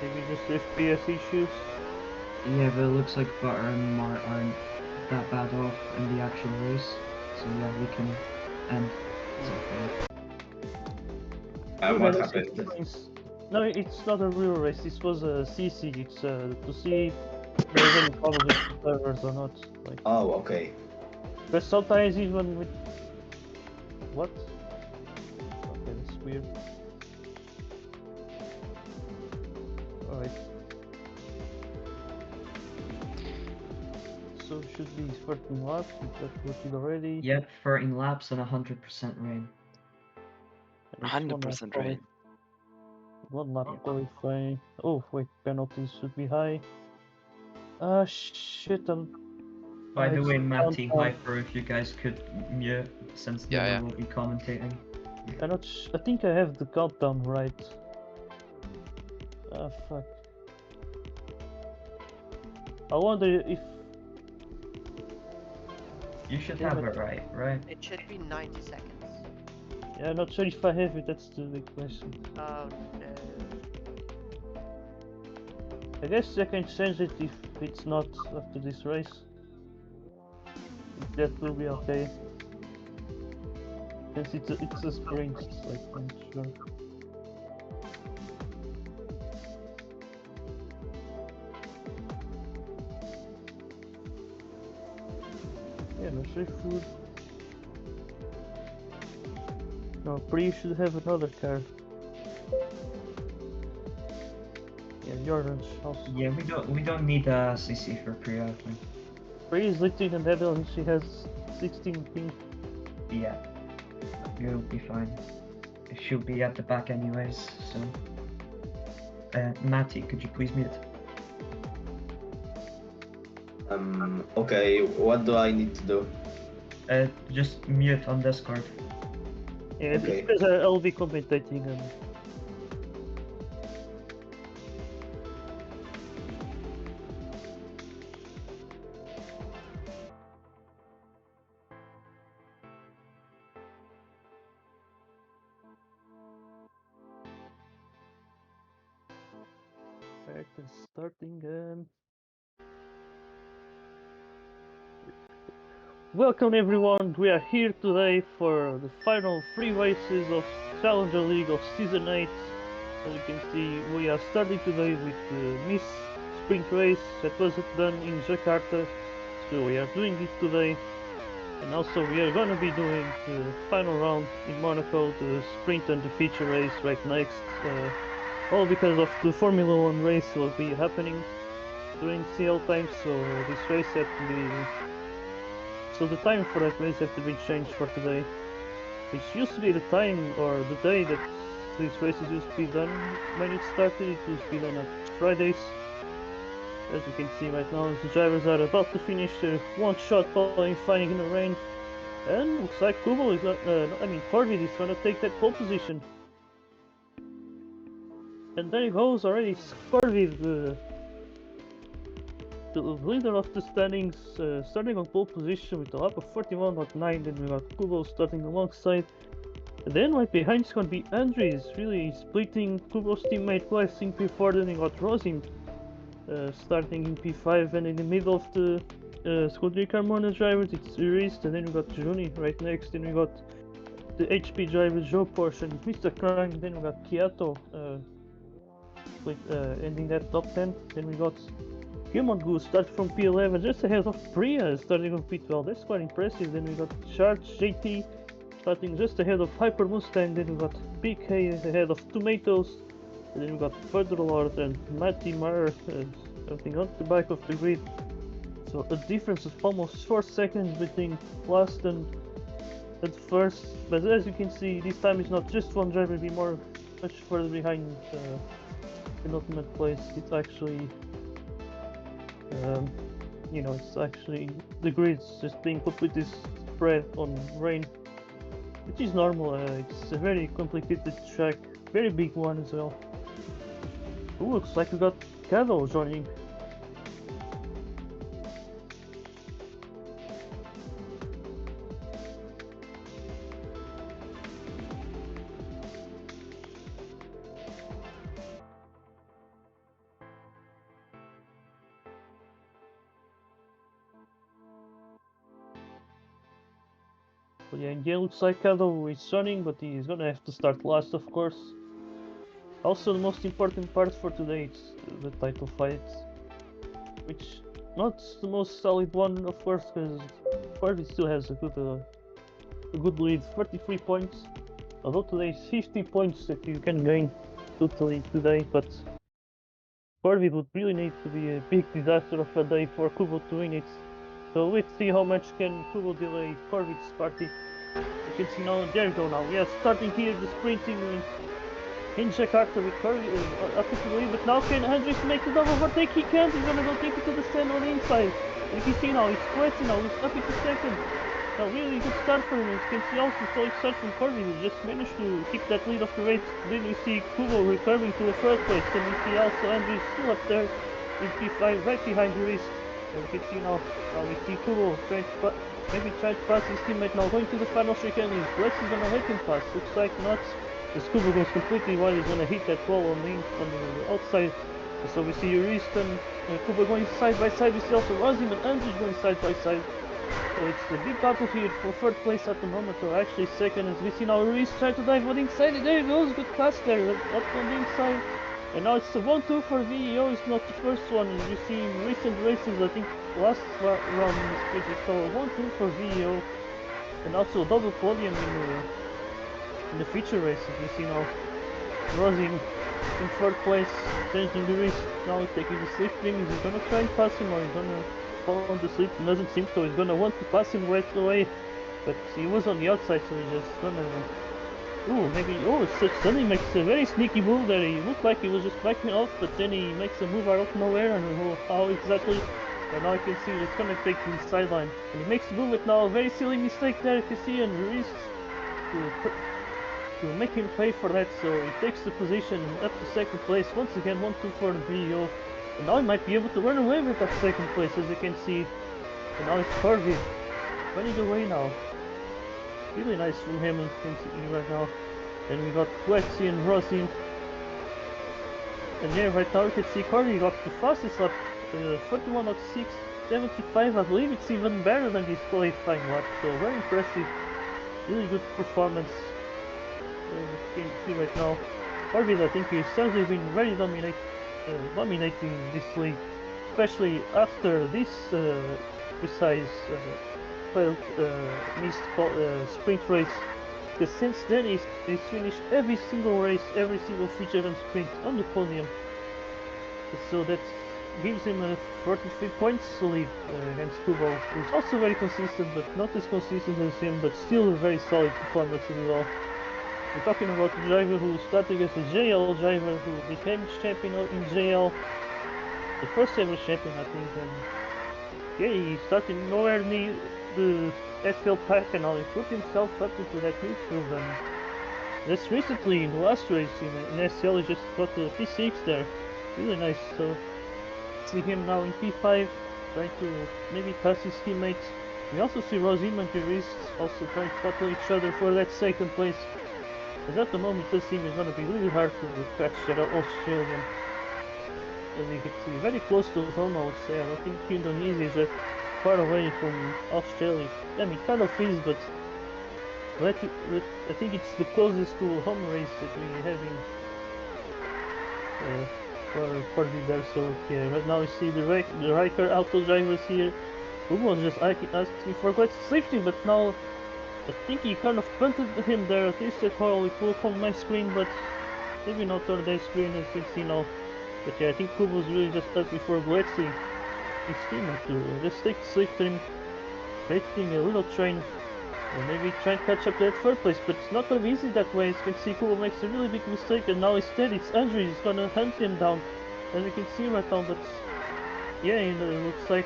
Maybe just FPS issues. Yeah, but it looks like Butter and Mart aren't that bad off in the actual race. So yeah, we can end. It's okay. What Good, happened? No, it's not a real race. This was a CC. It's to see if there's any problems with the servers or not. Like, Oh, okay. but sometimes even with what? Okay, that's weird. All right. So it should be 13 laps. We just put it already. Yep, 13 laps and 100% rain. And it's 100% rain. One lap Yep. qualifying. Oh wait, penalties should be high. Shit. By the it's way, Matty, countdown. Hyper, if you guys could mute, since Yeah, Dylan yeah. will be commentating. I think I have the countdown right. Ah, fuck. I wonder if... You should Damn have it. it right? It should be 90 seconds. Yeah, I'm not sure if I have it, that's the big question. Oh no. I guess I can change it if it's not after this race. That will be okay. Since it's a sprint, like, I'm sure. Yeah, no free food. No, Pri should have another car. Yeah, Jordan's also. Yeah, we don't need a CC for pre-opening. Pri is lifting and heavy and she has 16 ping. Yeah, you'll be fine. She'll be at the back anyways, so... Matty, could you please mute? Okay, what do I need to do? Just mute on Discord. Yeah, Okay. because I'll be commentating and... Back and starting Welcome everyone, we are here today for the final 3 races of Challenger League of Season 8. As you can see, we are starting today with the Miss Sprint race that wasn't done in Jakarta, so we are doing it today. And also we are gonna be doing the final round in Monaco, the Sprint and the feature race right next. All because of the Formula 1 race will be happening during CL time, so this race had to be... So the time for that race had to be changed for today. Which used to be the time or the day that these races used to be done when it started. It used to be done at Fridays. As you can see right now, the drivers are about to finish their one-shot qualifying in the rain. And looks like Kubo is Corvid is gonna take that pole position. And there he goes already, Corvid, the leader of the standings, starting on pole position with a lap of 41.9. Then we got Kubo starting alongside. And then right behind is gonna be Andres, really splitting Kubo's teammate West in P4. Then we got Rosin starting in P5, and in the middle of the Scuderia Carmona drivers, it's Urist, and then we got Juni right next. Then we got the HP driver Joe Porsche and Mr. Krang. Then we got KiATO ending that top 10. Then we got Human Goose starting from P11, just ahead of Priya starting on P12. That's quite impressive. Then we got Charge JT starting just ahead of Hyper Mustang. Then we got BK ahead of Tomatoes. And then we got Further Lord and Matty Meyer starting on the back of the grid. So a difference of almost 4 seconds between last and first. But as you can see, this time it's not just one driver be much further behind in ultimate place. It's actually it's actually the grid's just being completely spread on rain, which is normal. It's a very complicated track, very big one as well. Ooh, looks like we got KiATO joining. But yeah, in the end, looks like KiATO is running, but he's gonna have to start last, of course. Also, the most important part for today is the title fight, which not the most solid one, of course, because Corby still has a good lead, 33 points. Although today is 50 points that you can gain totally today, but Corby would really need to be a big disaster of a day for Kubo to win it. So let's see how much can Kubo delay Corby's party. You can see now, there we go now. We are starting here the sprinting in Jakarta with Corby up to the lead, but now can Andres make the double overtake? He can't, he's gonna go take it to the stand on the inside. And you can see now, it's Quetzy now, he's up into second. A really good start for him. As you can see also solid start from Corby, who just managed to keep that lead of the race. Then you see Kubo recovering to the third place, and you see also Andrew still up there in P5, right behind the race. As you can see now we see Kubo trying to pass his teammate now, going to the final chicane. Lex is gonna let him pass. Looks like not. As Kubo goes completely wide, he's gonna hit that wall on the outside. So we see Urist and Kubo going side by side. We see also Razim and Andrew going side by side. So it's a big battle here for third place at the moment, or actually second, as we see now Ruiz trying to dive on the inside, and there he goes, good pass there, up on the inside. And now it's a 1-2 for VEO, it's not the first one, as we see in recent races, I think last round in the sprint we saw a 1-2 for VEO, and also a double podium in the feature races. We see now Rosin in third place, changing the Ruiz, now taking the slipstream. Is he gonna try and pass him, or he's gonna fall on the slip? It doesn't seem so. He's gonna want to pass him right away, but he was on the outside, so he's just gonna suddenly makes a very sneaky move there. He looked like he was just backing off, but then he makes a move out of nowhere, and how exactly, and now I can see it's gonna take to the sideline, and he makes the move. But now a very silly mistake there, you can see, and Ruiz to make him pay for that, so he takes the position up to second place. Once again, 1-2 for the VEO. And now he might be able to run away with that second place, as you can see. And now it's Corby running away now. Really nice from him, as you can see right now. And we got Quetzy and Rosin. And yeah, right now you can see Corby got the fastest lap, 31.675. I believe it's even better than his qualifying lap, so very impressive. Really good performance. You can see right now. Corby, I think he's certainly been very dominating this league, especially after this precise missed sprint race, because since then he's finished every single race, every single feature and sprint on the podium, so that gives him a 43 points lead against Kubo, who's also very consistent, but not as consistent as him, but still a very solid performance as well. We're talking about a driver who started as a JL driver, who became champion in JL, the first ever champion, I think, and yeah, he started nowhere near the SL pack, and now he put himself up into that midfield, and just recently in the last race in SL he just got the P6 there, really nice. So see him now in P5, trying to maybe pass his teammates. We also see Rosim and Juris also trying to battle each other for that second place. Because at the moment this team is going to be really hard to catch that Australian. As you can see, very close to home, I would say. I don't think Indonesia is that far away from Australia. I mean, kind of is, but I think it's the closest to home race that we have in for there. So yeah, right now you see the Riker auto drivers here. Who was just asking for quite safety, but now I think he kind of punted him there, at least that's how it will come on my screen, but maybe not on their screen, as you can see now. But yeah, I think Kubo's really just asking for Gletsy, his teammate, to just take the slipstream, creating a little train, and maybe try and catch up to that third place, but it's not going to be easy that way. As you can see, Kubo makes a really big mistake, and now instead it's Andrew who's going to hunt him down, as you can see right now. But yeah, it looks like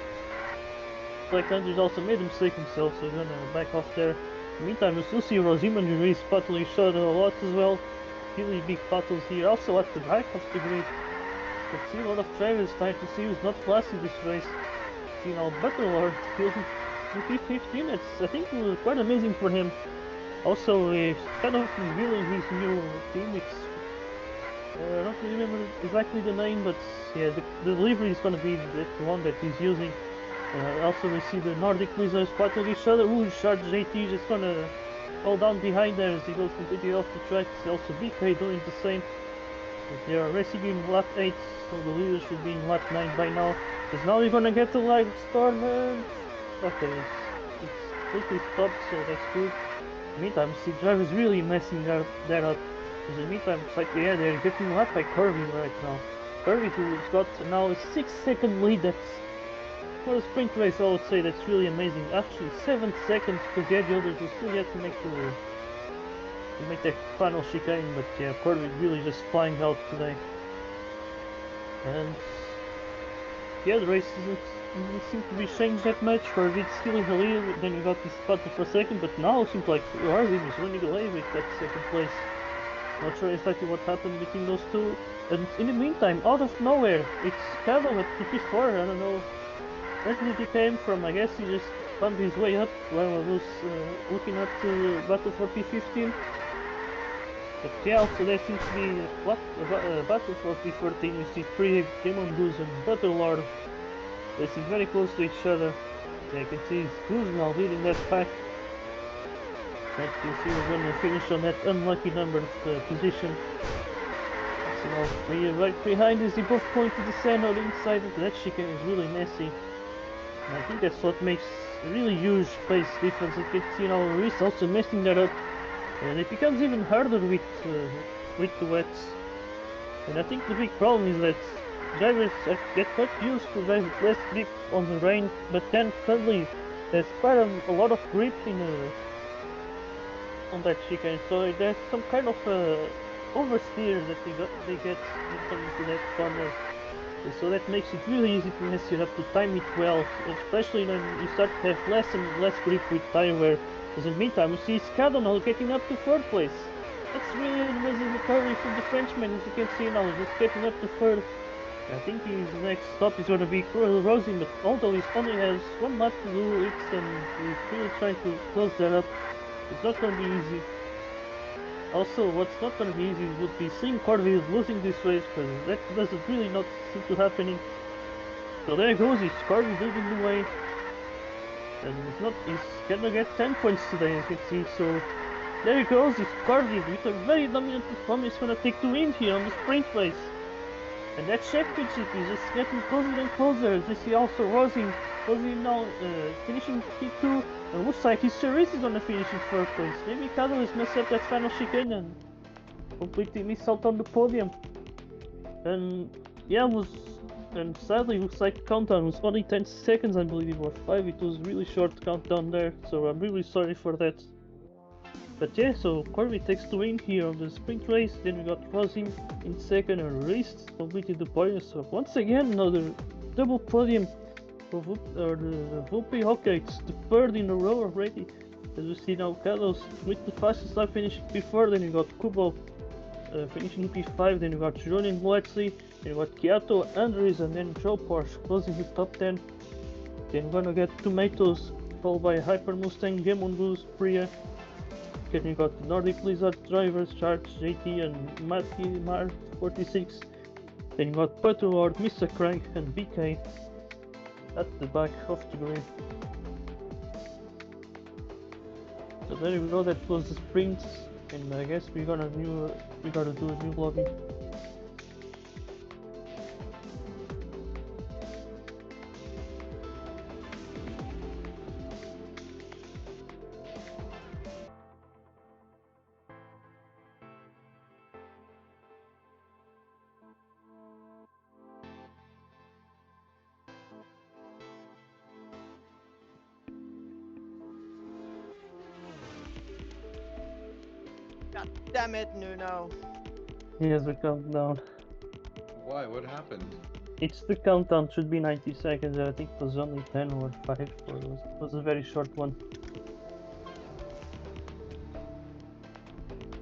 Andrew's also made a mistake himself, so he's going to back off there. Meantime, we still see Rosim and Juris battling each other a lot as well. Really big battles here, also at the back of the grid. You can see a lot of drivers trying to see who's not last in this race. See now Butterlord still in P15, it's I think quite amazing for him. Also, he's kind of revealing his new team. It's I don't remember exactly the name, but yeah, the delivery is going to be the one that he's using. Also we see the Nordic lizards battling each other. Ooh, Shark JT just gonna fall down behind there as he goes completely off the track. Also BK doing the same. But they are racing in lap 8, so the leader should be in lap 9 by now. Because now we're gonna get the light storm and... Okay, it's completely stopped, so that's good. Meantime, see drivers really messing that up. In the meantime, it's like, yeah, they're getting lapped by Kirby right now. Kirby, who's got now a 6-second lead. That's, for a sprint race, I would say that's really amazing. Actually, 7 seconds, because yeah, the others will still yet to make that final chicane, but yeah, Kirby really just flying out today. And yeah, the race didn't seem to be changed that much. Kirby's still in the lead, then you got this battle for second, but now it seems like Kirby is running away with that second place. Not sure exactly what happened between those two. And in the meantime, out of nowhere, it's KiATO at P4. I don't know where did he came from. I guess he just found his way up while I was looking at the battle for P15. But yeah, also there seems to be a battle for P14. You see Priv, Demon Goose and Butterlord racing very close to each other. Yeah, you can see Goose now leading that pack. That you see we're going to finish on that unlucky number position. So now right behind is they both going to the sand on the inside. That chicane is really messy. And I think that's what makes a really huge pace difference. You can see now Reese also messing that up. And it becomes even harder with the wets. And I think the big problem is that drivers get quite used to drive with less grip on the rain, but then suddenly there's quite a lot of grip on that chicane, so there's some kind of oversteer that they get into that corner. So that makes it really easy to mess it up, to time it well, especially when you start to have less and less grip with tire wear. Because in the meantime, you see KiATO now getting up to 3rd place. That's really an amazing recovery from the Frenchman, as you can see now, just getting up to 3rd. I think his next stop is going to be Rosie, but although he only has 1 lap to do it, and he's really trying to close that up, it's not going to be easy. Also, what's not going to be easy would be seeing Corby losing this race, because that doesn't really not seem to happening. So there goes, it's Corby leading the way. And he's gonna get 10 points today, as you can see. So there he goes, it's Corby with a very dominant performance. He's gonna take the win here on the sprint race. And that championship is just getting closer and closer. As you see also Rosie now finishing P2. And looks like his Cerise is gonna finish in 3rd place. Maybe KiATO has messed up that final chicane and completely missed out on the podium. And yeah, and sadly looks like the countdown was only 10 seconds, I believe, or 5. It was really short countdown there, so I'm really sorry for that. But yeah, so Corby takes the win here on the sprint race. Then we got Rosin in 2nd and Reese completed the podium. So once again, another double podium for the Volpe Hockey. It's the 3rd in a row already. As we see now, KiATO's with the fastest lap finishing P4. Then we got Kubo finishing P5. Then we got Jonin Bletchley. Then we got KiATO, Andres, and then Joe Porsche closing the top 10. Then we're gonna get Tomatoes, followed by Hyper Mustang, Demon Goose, Priya. Then you got the Nordic Lizard drivers, Charge, JT, and Matty Mar 46. Then you got Butterlord, Mr. Crank, and BK at the back of the grid. So there we go. That was the sprint, and I guess we gotta do a new lobby. God damn it, Nuno. Here's the countdown. Why? What happened? It's the countdown, should be 90 seconds. I think it was only 10 or 5. It was a very short one.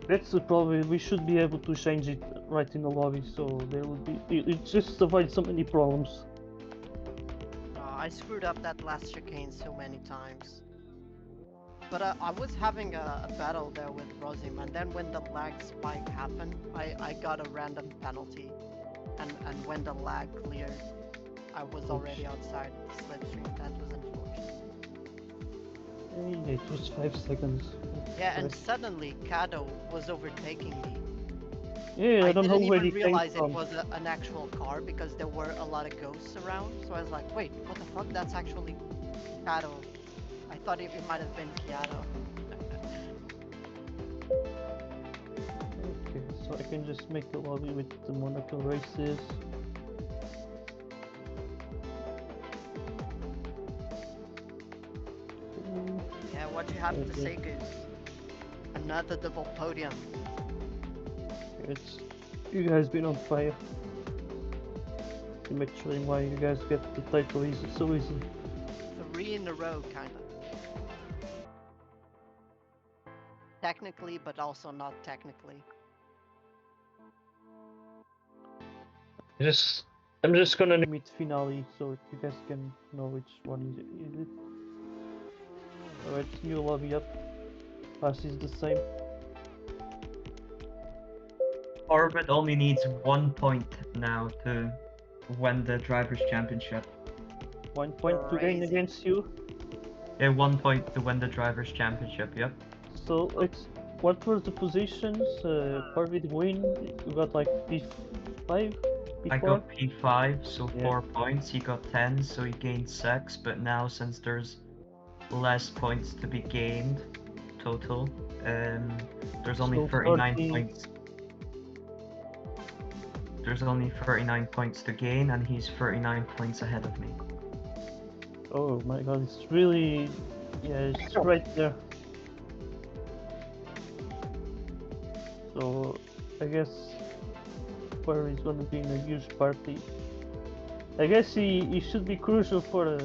That's the problem. We should be able to change it right in the lobby, so there would be. It just avoids so many problems. I screwed up that last chicane so many times. But I was having a battle there with Rosim, and then when the lag spike happened, I got a random penalty. And when the lag cleared, I was already outside the slipstream. That was unfortunate. It was 5 seconds. Yeah, and Sorry. suddenly KiATO was overtaking me. Yeah, I don't know didn't where even he came realize it from. was an actual car because there were a lot of ghosts around. So I was like, wait, what the fuck? That's actually KiATO. I thought it might have been KiATO. Okay, so I can just make a lobby with the Monaco races. Yeah, what do you have to say, Goose? Another double podium. It's you guys been on fire. I'm showing why you guys get the title easy, so easily. 3 in a row, kinda. Technically, but also not technically. I'm just gonna name it finale so you guys can know which one is it. Alright, new lobby up. Pass is the same. Orbit only needs 1 point now to win the Drivers' Championship. 1 point to gain Crazy. against you. Yeah, 1 point to win the Drivers' Championship, yep. So it's what were the positions? Corvid win. You got like P5, P4. I got P5, so Yeah. 4 points. He got 10, so he gained 6. But now, since there's less points to be gained total, there's only So 39 40. points. There's only 39 points to gain, and he's 39 points ahead of me. Oh my god, it's really, yeah, it's right there. So I guess where he's gonna be in a huge party. I guess he should be crucial for.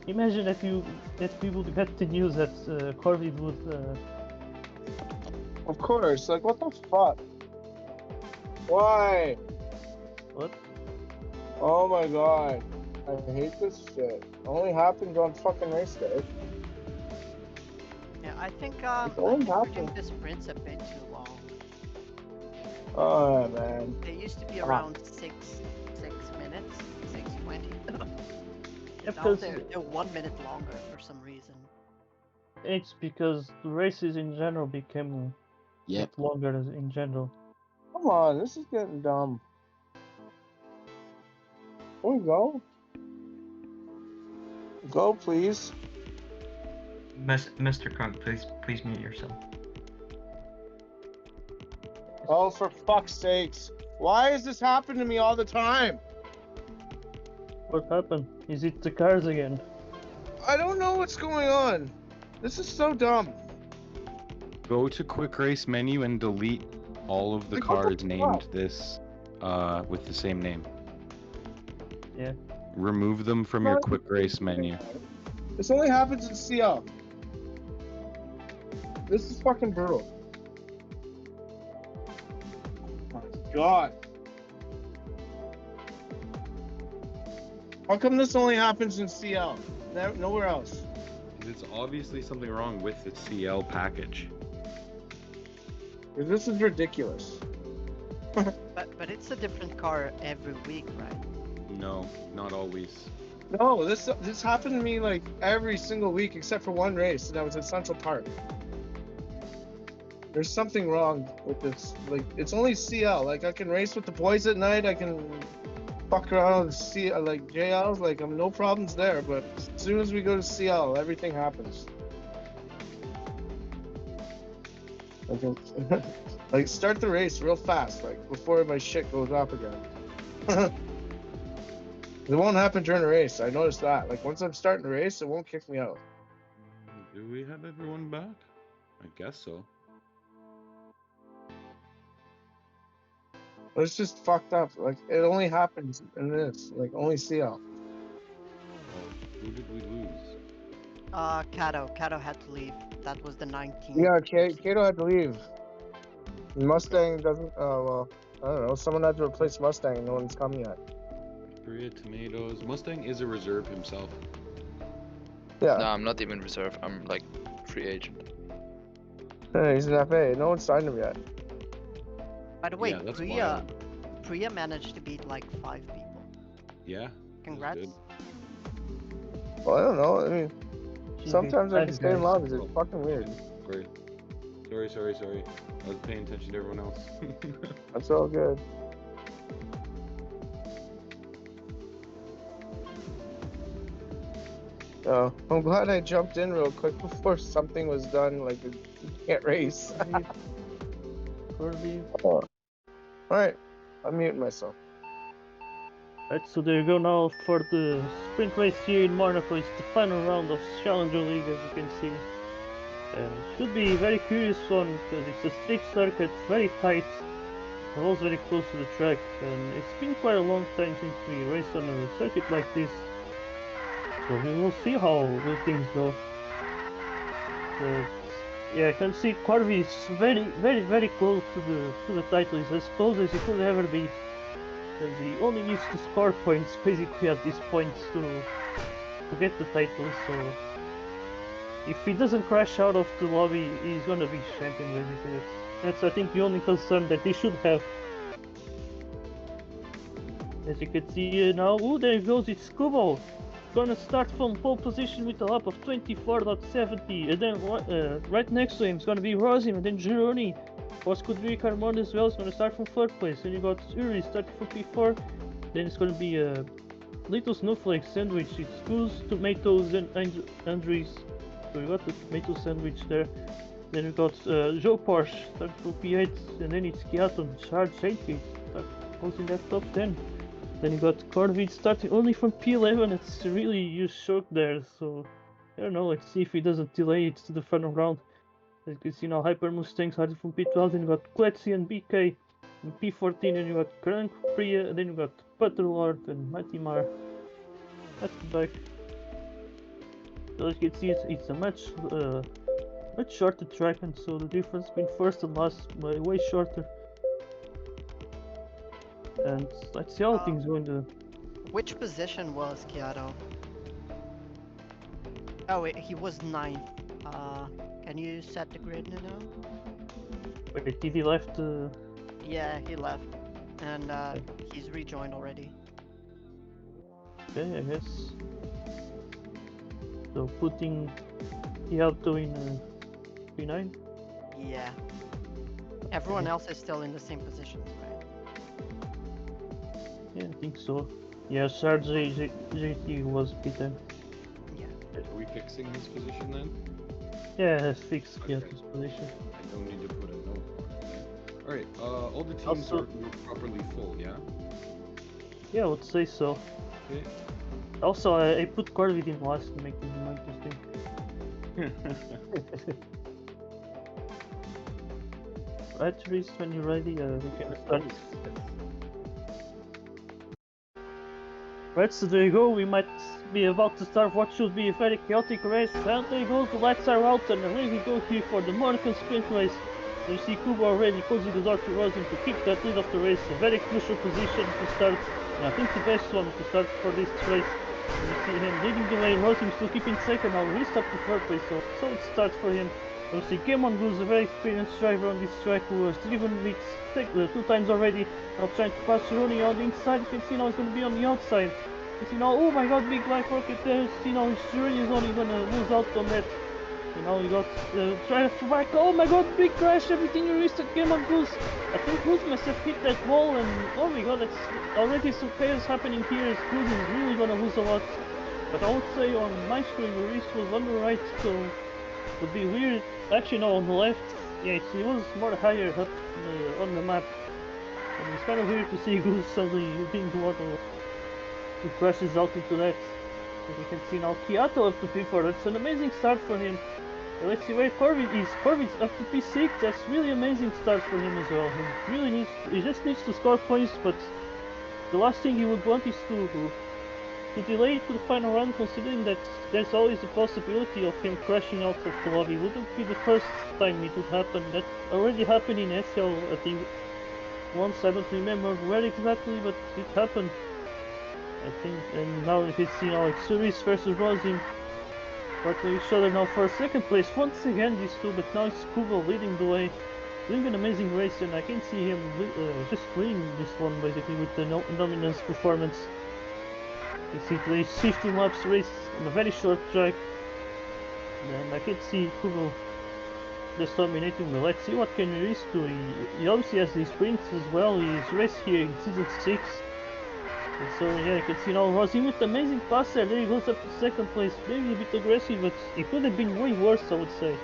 Imagine that we would get the news that Corvid would. Of course, like what the fuck? Why? What? Oh my god. I hate this shit. Only happens on fucking race day. Yeah, I think It's I only think we're happened. doing the sprints a bit too long. Oh man. They used to be around 6 minutes, 6:20. Now Because they're 1 minute longer for some reason. it's because the races in general became a bit longer in general. Come on, this is getting dumb. Can we go? Go, please. Mr. Crunk, please mute yourself. Oh, for fuck's sakes. Why does this happen to me all the time? What happened? Is it the cars again? I don't know what's going on. This is so dumb. Go to quick race menu and delete all of the Like, what the cards named fuck? this with the same name. Yeah. Remove them from your quick race menu. This only happens in CL. This is fucking brutal. Oh my god. How come this only happens in CL? Nowhere else. It's obviously something wrong with the CL package. This is ridiculous. But it's a different car every week, right? No, not always. No, this happened to me like every single week except for one race, and that was at Central Park. There's something wrong with this. Like, it's only CL. Like, I can race with the boys at night. I can fuck around with CL, like JLs. Like, I'm no problems there. But as soon as we go to CL, everything happens. Like, like start the race real fast, like before my shit goes up again. It won't happen during a race. I noticed that. Like, once I'm starting a race, it won't kick me out. Do we have everyone back? I guess so. But it's just fucked up. Like, it only happens in this. Like, only CL. Oh, who did we lose? KiATO. KiATO had to leave. That was the 19th. Yeah, KiATO had to leave. Mustang doesn't. Oh, well, I don't know. Someone had to replace Mustang and no one's come yet. Korea Tomatoes. Mustang is a reserve himself. Yeah. No, I'm not even reserve. I'm like free agent. He's an FA. No one signed him yet. By the way, Yeah, that's Priya managed to beat like 5 people. Yeah, Congrats. good. Well, I don't know. I mean, GP. sometimes I can stay in Guys. lobbies. It's fucking weird. Sorry. I was paying attention to everyone else. That's all good. I'm glad I jumped in real quick before something was done. Like, you can't race. Corby. Alright, I'm muting myself. Right, so there you go now for the sprint race here in Monaco. It's the final round of Challenger League, as you can see. Should be a very curious one because it's a street circuit, very tight, and also very close to the track. And it's been quite a long time since we raced on a circuit like this, so we will see how things go. But yeah, I can see Corby is very close to the title. He's as close as he could ever be. Because he only needs to score points basically at this point to get the title, so if he doesn't crash out of the lobby, he's gonna be champion basically. That's I think the only concern that he should have. As you can see here now, oh there he goes, it's Kubo! Gonna start from pole position with a lap of 24.70, and then right next to him is gonna be Rosim, and then Gironi. Or could be Carmona as well, is going to start from 3rd place. Then you got Uri starting from P4. Then it's going to be a little snowflake sandwich. It's Goose, tomatoes, and Andres. So you got the tomato sandwich there. Then we got Joe Porsche starting from P8. And then it's KiATO and Charge 80 closing that top 10. Then you got Corvid starting only from P11. It's really huge shock there. So I don't know, let's see if he doesn't delay it to the final round. As you can see now, Hyper Mustang started from P12, then you got Kletsy and BK in P14, and you got Crank, Priya, and then you got Butterlord and Mighty Mar at the back. So as you can see, it's a much shorter track, and so the difference between first and last is way shorter. And let's see how things going to. Which position was KiATO? Oh, wait, he was 9th. Can you set the grid now? Wait, did he left? Yeah, he left. And he's rejoined already. Okay, I guess. So putting KiATO in P9? Yeah. Everyone else is still in the same positions, right? Yeah, I think so. Yeah, Sarge JT was P10. Yeah. Are we fixing his position then? Yeah, has fixed Okay. KiATO's position. I don't need to put a note on it. Alright, all the teams Also- were properly full, yeah? Yeah, I would say so. Okay. Also, I put Corvid in last to make things more interesting. Right, Reese, when you're ready, we can start. Right, so there you go, we might be about to start what should be a very chaotic race, and there you go, the lights are out, and away we go here for the Monaco Sprint race. You see Kubo already closing the door to Rosin to keep that lead of the race, a very crucial position to start, and I think the best one to start for this race. And you see him leading the way, Rosin still keeping second, now he's up to 3rd place, so solid start for him. You see Gamon, who's a very experienced driver on this track, who has driven it 2 times already, now trying to pass Ronnie on the inside. You can see now he's going to be on the outside. You see now, oh my god, big life rocket there. You see now his Ronnie is only going to lose out on that. You know, you got trying to back. Oh my god, big crash, everything you risked at Gamon Goose. I think Goose must have hit that wall, and oh my god, that's already some chaos happening here. As Goose is really going to lose a lot. But I would say on my screen, Maurice was on the right, so it would be weird. Actually, no, on the left. Yeah, he was more higher up on the map. And it's kind of weird to see Goose suddenly being the one who crashes out into that. As you can see now, KiATO up to P4. That's an amazing start for him. Let's see where Corvid is. Corvid's up to P6. That's really amazing start for him as well. He just needs to score points, but the last thing he would want is to delay it to the final round, considering that there's always a possibility of him crashing out of the lobby. Wouldn't be the first time it would happen. That already happened in SL, I think, once. I don't remember where exactly, but it happened, I think. And now you can see now it's Suris versus Rosin fighting each other now for 2nd place. Once again these two, but now it's Kubo leading the way. Doing an amazing race, and I can see him just winning this one basically with the dominance performance. You see today's 15 laps race on a very short track. And I can see Kubo just dominating, but let's see what can he race to. He obviously has these sprints as well. He's raced here in season 6. And so yeah, you can see now Rossi with amazing pass there. There he goes up to second place. Maybe a bit aggressive, but it could have been way worse, I would say.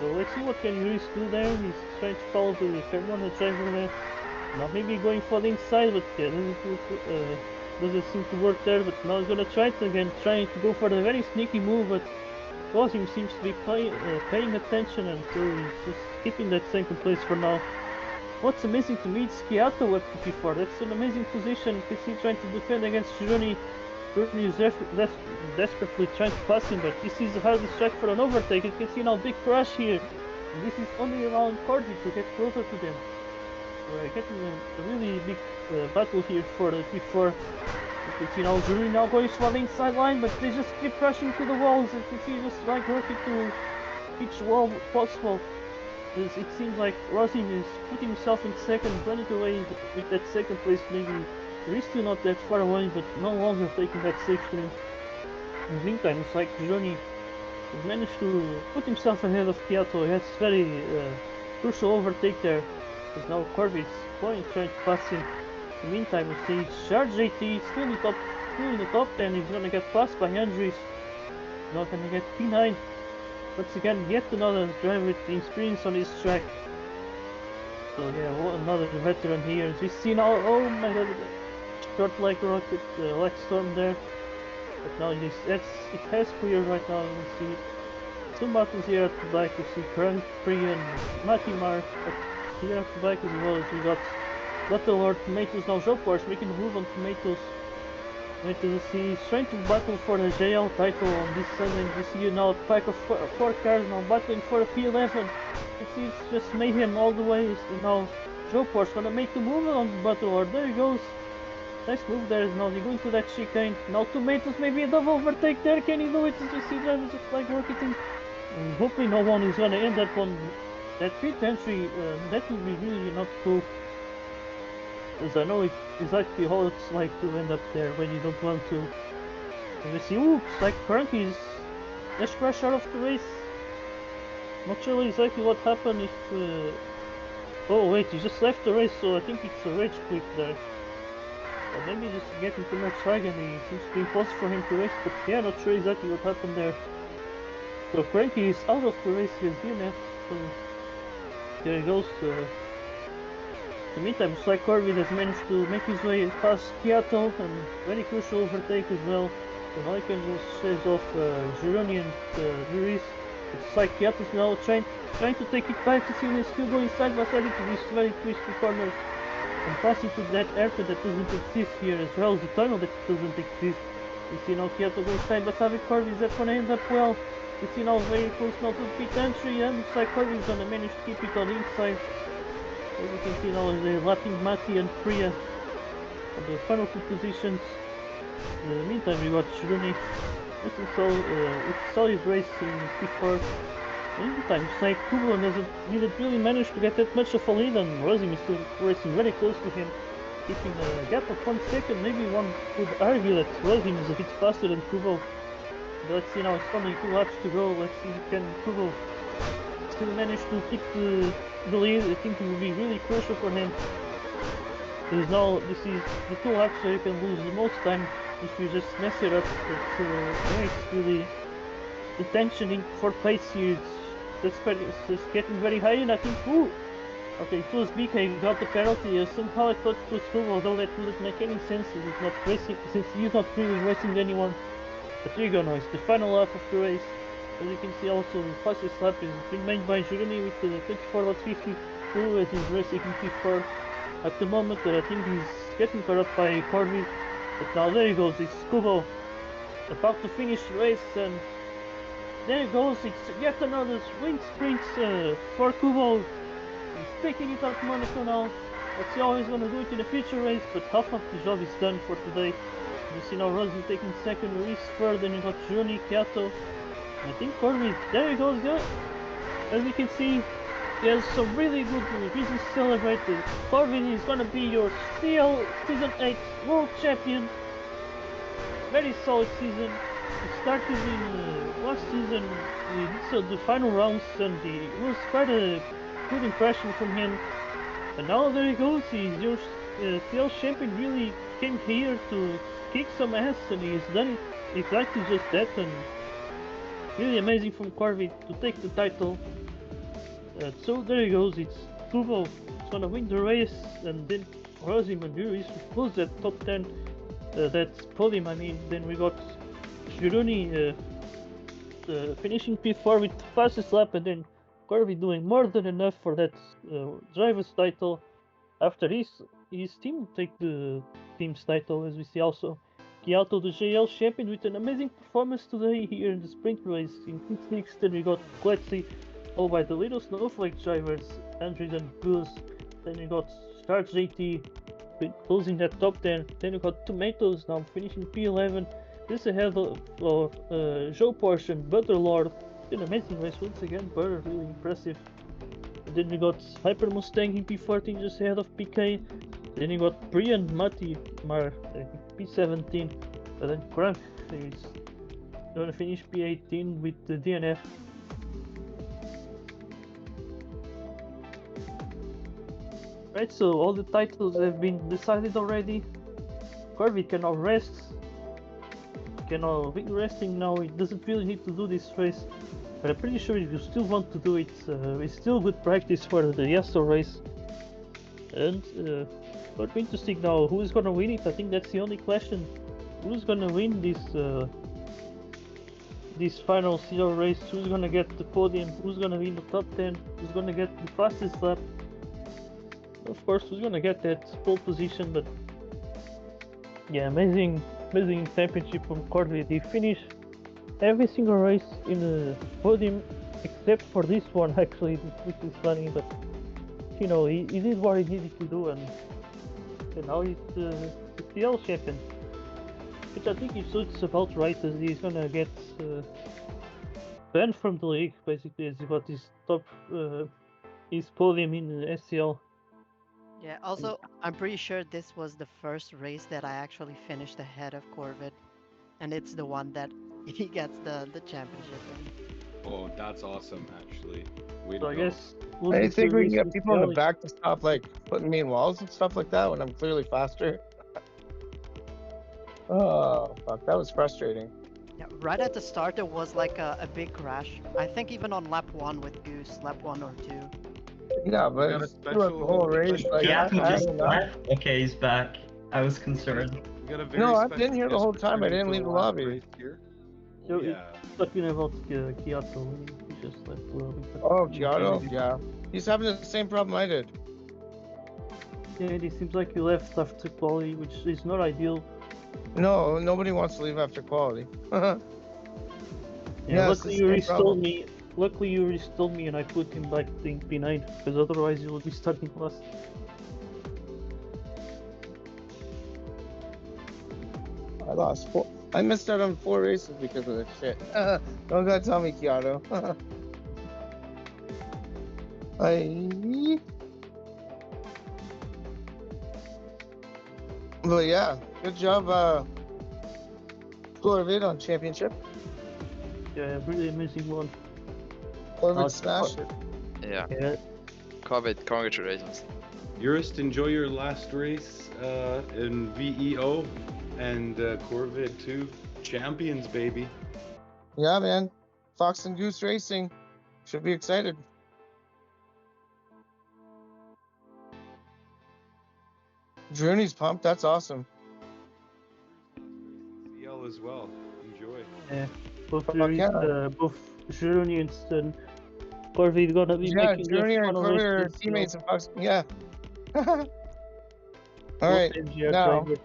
So let's see what can Luis do there. He's trying to follow the Carmona driver there. Now maybe going for the inside, but yeah, doesn't seem to work there. But now he's gonna try it again, trying to go for the very sneaky move, but Rossi seems to be paying attention, and so he's just keeping that second place for now. What's amazing to me is KiATO at P4. That's an amazing position. You can see trying to defend against Journey. Journey is desperately trying to pass him, but this is the hardest track for an overtake. You can see now big crash here. And this is only allowing Corby to get closer to them. We're getting a really big battle here for the P4. You can see now Journey now going for the inside line, but they just keep crashing to the walls. You can see just like working to each wall possible. It seems like Rossi is putting himself in second, running away with that second place. Maybe he's still not that far away, but no longer taking that sixth win. In the meantime, it's like Journey has managed to put himself ahead of KiATO. He has very crucial overtake there. Because now Corby is trying to pass him. In the meantime, we see Charge JT still in the top 10. He's gonna get passed by Andres. Not gonna get P9. Once again, yet another driver with experience on his track. So yeah, another veteran here. As we see now, oh my god, short like rocket, like storm there. But now it has cleared right now. You can see some battles here at the back. You see Krang, Priya, and Matimar. But here at the back as well as we got Lord Tomatoes now. Joe Porsche making a move on Tomatoes. He's trying to battle for the JL title on this Sunday. You see now a pack of four cars now battling for a P11. You see it's just mayhem all the way. And now Joe Porsche gonna make the move on the battle lord. There he goes. Nice move there. Now they're going to that chicane. Now Tomatoes maybe a double overtake there. Can he do it? As you see drivers just like working. And hopefully no one is gonna end up on that pit entry. That would be really not cool. Because I know it's exactly how it's like to end up there when you don't want to. And we see, oops, like currently is Dash crash out of the race. Not sure exactly what happened if... Oh wait, he just left the race, so I think it's a rage quit there. Or maybe just getting too much lag and it seems to be impossible for him to race, but yeah, not sure exactly what happened there. So currently he's out of the race, he has DNF, so there he goes. In the meantime, it's like Corby has managed to make his way past KiATO and very crucial overtake as well. So now he can just chase off Gironi and Luis. It's like KiATO's now trying to take it back. You see him still going side by side into these very twisty corners and passing to that airport that doesn't exist here, as well as the tunnel that doesn't exist. You see now KiATO going side by side with Corby. Is that gonna end up well? You see now very close now to the pit entry, and it's like Corby is gonna manage to keep it on the inside. As you can see now, they're lapping Mati and Priya on the final two positions. In the meantime, we got Journey. This is it's solid race in P4. In the meantime, it's like Kubo didn't really manage to get that much of a lead, and Rosim is still racing very close to him, keeping a gap of 1 second. Maybe one could argue that Rosim is a bit faster than Kubo. But let's see now, it's only 2 laps to go. Let's see if Kubo still manage to keep the lead. I think it will be really crucial for him. Because now this is the 2 laps where you can lose the most time if you just mess it up. It's really the tension for pace here. It's getting very high, and I think okay, it was BK got the penalty. Somehow I thought it was Kubo, although that wouldn't make any sense since he's not racing, since he's not really racing anyone. But here you go now, it's the final lap of the race. As you can see also, the fastest lap is being made by Journey with 24.52 as he's racing in P4 at the moment, but I think he's getting caught up by Corby. But now there he goes, it's Kubo about to finish the race, and there he goes, it's yet another win sprint for Kubo. He's taking it out Monaco now. Let's see how he's gonna do it in a future race, but half of the job is done for today. You see now Rosie taking second, Luis third, then you got Journey, KiATO. I think Corby, there he goes, yeah. As you can see, he has some really good reasons to celebrate. Corby is gonna be your CL Season 8 World Champion. very solid season. It started in last season, so the final rounds, and it was quite a good impression from him. And now there he goes. He's your CL champion. Really came here to kick some ass, and he's done it exactly just that. And really amazing from Corvid to take the title. So there he goes. It's Kubo. He's gonna win the race, and then Rosie Mandur is close that top 10. That's podium. I mean, then we got Shiruni finishing P4 with the fastest lap, and then Corby doing more than enough for that driver's title. After his team take the team's title, as we see also. KiATO, the JL champion, with an amazing performance today here in the sprint race in P6. Then we got Kletsi, all by the little snowflake drivers, Andres and Goose. Then we got Shark JT closing that top 10. Then we got Tomatoes now finishing P11. This ahead of Joe Porsche and Butterlord. An amazing race once again, Butter really impressive. And then we got Hyper Mustang in P14 just ahead of PK. Then we got Brian Mati Mar P17. And then Crank is gonna finish P18 with the DNF. Right, so all the titles have been decided already. Corby can now rest. Can now be resting now. He doesn't really need to do this race. But I'm pretty sure if you still want to do it, it's still good practice for the Yasso race. And we're going to see now who is gonna win it. I think that's the only question. Who's gonna win this final CL race? Who's gonna get the podium? Who's gonna win the top 10? Who's gonna get the fastest lap? Of course, who's gonna get that pole position? But yeah, amazing championship from Corvette. He finished every single race in the podium except for this one, actually, which is funny. But you know, he did what he needed to do, and now he's the CL champion, which I think it's about right, as he's gonna get banned from the league basically, as he got his top his podium in the SCL. Yeah, also, I'm pretty sure this was the first race that I actually finished ahead of Corvid. And it's the one that he gets the championship in. Oh, that's awesome, actually. Way So to I go. guess I think we can get people in the Kelly. back to stop like putting me in walls and stuff like that when I'm clearly faster. Oh fuck, that was frustrating. Yeah, right at the start there was like a big crash. I think even on lap 1 with Goose, lap 1 or 2. Yeah, We but got a it's throughout the whole special- race. Like, Yeah, I just don't know. left. Okay, he's back. I was concerned. We got a very No, I've special been here the guest whole time. I returning didn't for leave the last lobby. race here. So Yeah. Talking about KiATO, he just left the lobby. but- Oh, KiATO, yeah. He's having the same problem I did. Yeah, it seems like he left after quality, which is not ideal. No, nobody wants to leave after quality. Yeah, Yeah, it's luckily the you same restored problem. me. Luckily you restored me, and I put him back in P9, because otherwise he would be starting last. I lost 4. I missed out on 4 races because of this shit. Don't gotta tell me, KiATO. But yeah, good job, Corvette on championship. Yeah, really amazing one. Corvette smashed it. Yeah, Yeah, Covid, congratulations. Jurist, enjoy your last race in VEO, and Corvette 2 champions, baby. Yeah, man. Fox and Goose Racing. Should be excited. Journey's pumped. That's awesome. CL as well. Enjoy. yeah. Both Fuck Juries, yeah. both Journey and Corvette gonna be Yeah, making their Journey and final Corvette race are this teammates in Fox. Yeah. both Alright, MGR now- drivers.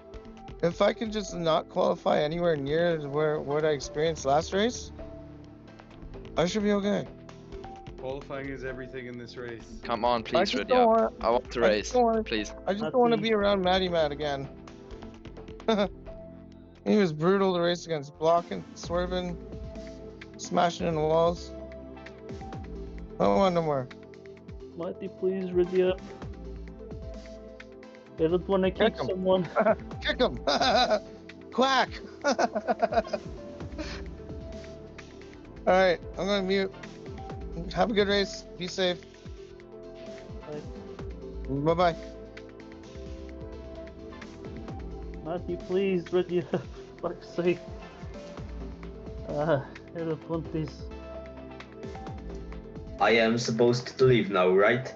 if I can just not qualify anywhere near where what I experienced last race, I should be okay. Qualifying is everything in this race. Come on, I please, just Rydia. don't want. I want to I race, just don't want. please. I just Not don't want to me. be around Matty Matt again. He was brutal to race against, blocking, swerving, smashing in the walls. I don't want no more. Mighty, please ready up. I don't wanna kick Kick him. someone. Kick him! quack. All right, I'm gonna mute. Have a good race. Be safe. Bye bye. Matty, please, ready up. Fuck's sake. I don't want this. I am supposed to leave now, right?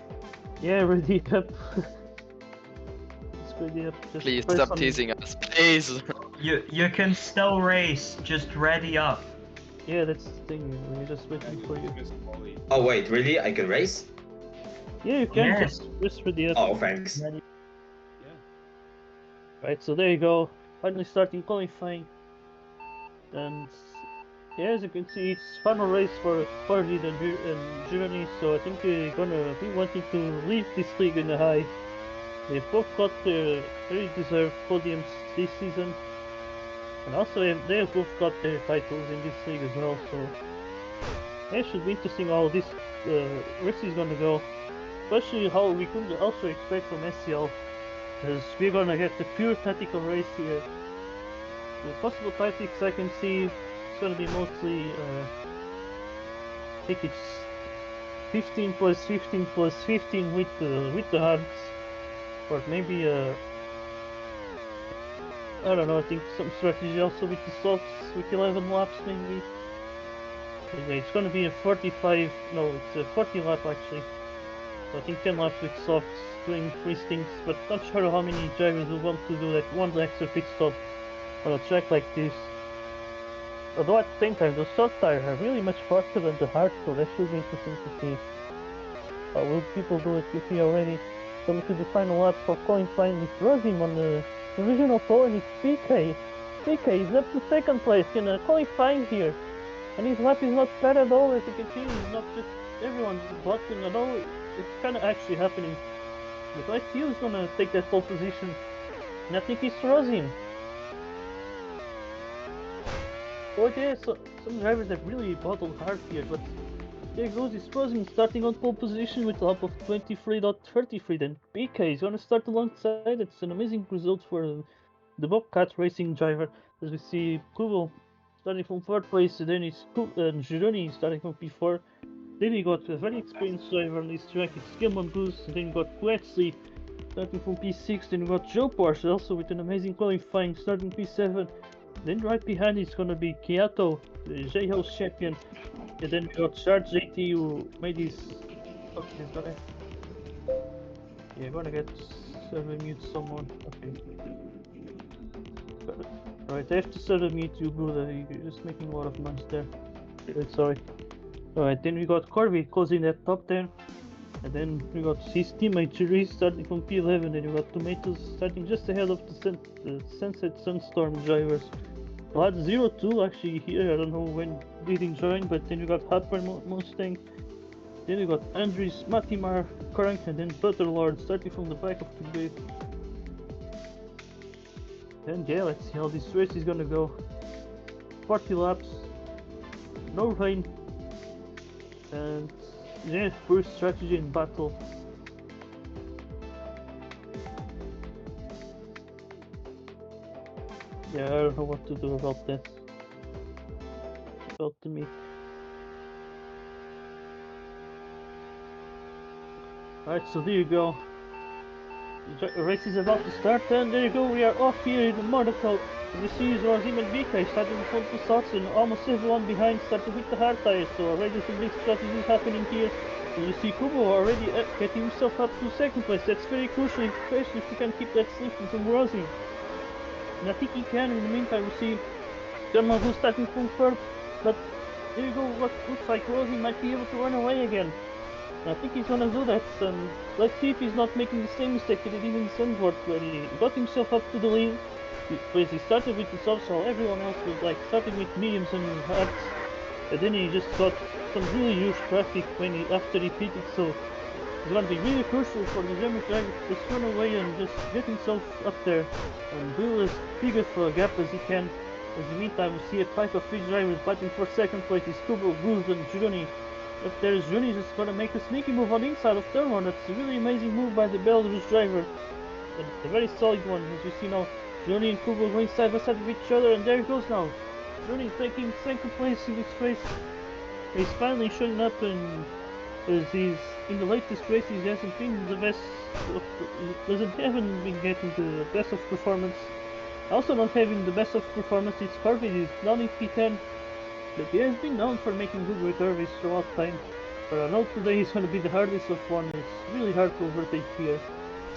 Yeah, ready up. Just ready up. Just Please press stop on- teasing us, please. You can still race, just ready up. Yeah, that's the thing. We're just waiting for you. Oh wait, really? I can race? Yeah, you can Yes. just ready up. Oh, thanks. Right, so there you go. Finally starting qualifying. And yeah, as you can see, it's final race for Party and Journey, so I think they're gonna be wanting to leave this league in a high. They've both got their very deserved podiums this season. And also they've both got their titles in this league as well, so yeah, it should be interesting how this race is gonna go. Especially how we could also expect from SCL, because we're gonna get the pure tactical race here. The possible tactics I can see it's gonna be mostly I think it's 15 plus 15 plus 15 with the hards, or maybe I don't know. I think some strategy also with the softs with 11 laps maybe. Yeah, it's gonna be a 45. No, it's a 40 lap actually. So I think 10 laps with softs doing free stinks, but not sure how many drivers will want to do like one extra pit stop on a track like this. Although at the same time, those soft tires are really much faster than the hard, so that should be interesting to see. Will people do it? You see already. So look at the final lap for qualifying. It's Rosim on the provisional pole, and it's PK. PK is up to second place in qualifying here. And his lap is not bad at all, as you can see. He's not just everyone's blocking at all. It's kind of actually happening. But I feel he's gonna take that pole position. And I think it's Rosim. Oh yeah, so some drivers have really battled hard here, but there goes this Rosim starting on pole position with a lap of 23.33. Then PK is gonna start alongside. It's an amazing result for the Bobcat racing driver. As we see Kubo starting from 3rd place, and then it's Gironi starting from P4. Then you got a very experienced driver on this track, it's Gilman Goose, and then you got Quetzley starting from P6, then you got Joe Porsche also with an amazing qualifying starting P7. Then right behind is gonna be KiATO, the J-House champion, and then we got Charge JT who made his... Okay, he's gonna... Yeah, gonna get server mute someone. Okay. Alright, I have to server mute you, brother. You're just making a lot of noise there. Sorry. Alright, then we got Corby closing that top 10. And then we got his teammate Cherise starting from P11. Then we got Tomatoes starting just ahead of the Sunset Sunstorm drivers. We had 0-2 actually here. I don't know when leading joined, but then we got Harper Mustang. Then we got Andres, Matimar, Crank, and then Butterlord starting from the back of the grid. And yeah, let's see how this race is gonna go. 40 laps, no rain, and yeah, pure strategy in battle. Yeah, I don't know what to do about that. About to me. Alright, so there you go. The race is about to start, and there you go, we are off here in Monaco. As you see, Rosim and BK starting with front two starts, and almost everyone behind starting with the hard tires, so already some big strategies happening here. And you see Kubo already getting himself up to second place. That's very crucial, especially if he can keep that slip from Rosim. And I think he can. In the meantime, we see German who's starting from third, but there you go, what looks like Rosim might be able to run away again. I think he's gonna do that, and let's see if he's not making the same mistake he did in Sandford, where he got himself up to the lead, because he started with the softs while everyone else was like starting with mediums and hards, and then he just got some really huge traffic after he pitted, so it's gonna be really crucial for the German driver to just run away and just get himself up there, and build as big of a gap as he can. As in the meantime, we see a pack of 3 drivers fighting for second place. Is Kubo, Guz, and Gironi. Up there is Journey just gonna make a sneaky move on the inside of turn 1. That's a really amazing move by the Belarus driver. and a very solid one, as we see now. Journey and Kubo going side by side with each other, and there he goes now. Journey is taking second place in this race. He's finally showing up, and as he's in the latest races, he hasn't been the best. Haven't been getting the best of performance. Also not having the best of performance is Corvid. Is down in P10, but he has been known for making good recoveries throughout time. But I know today is going to be the hardest of one. It's really hard to overtake here,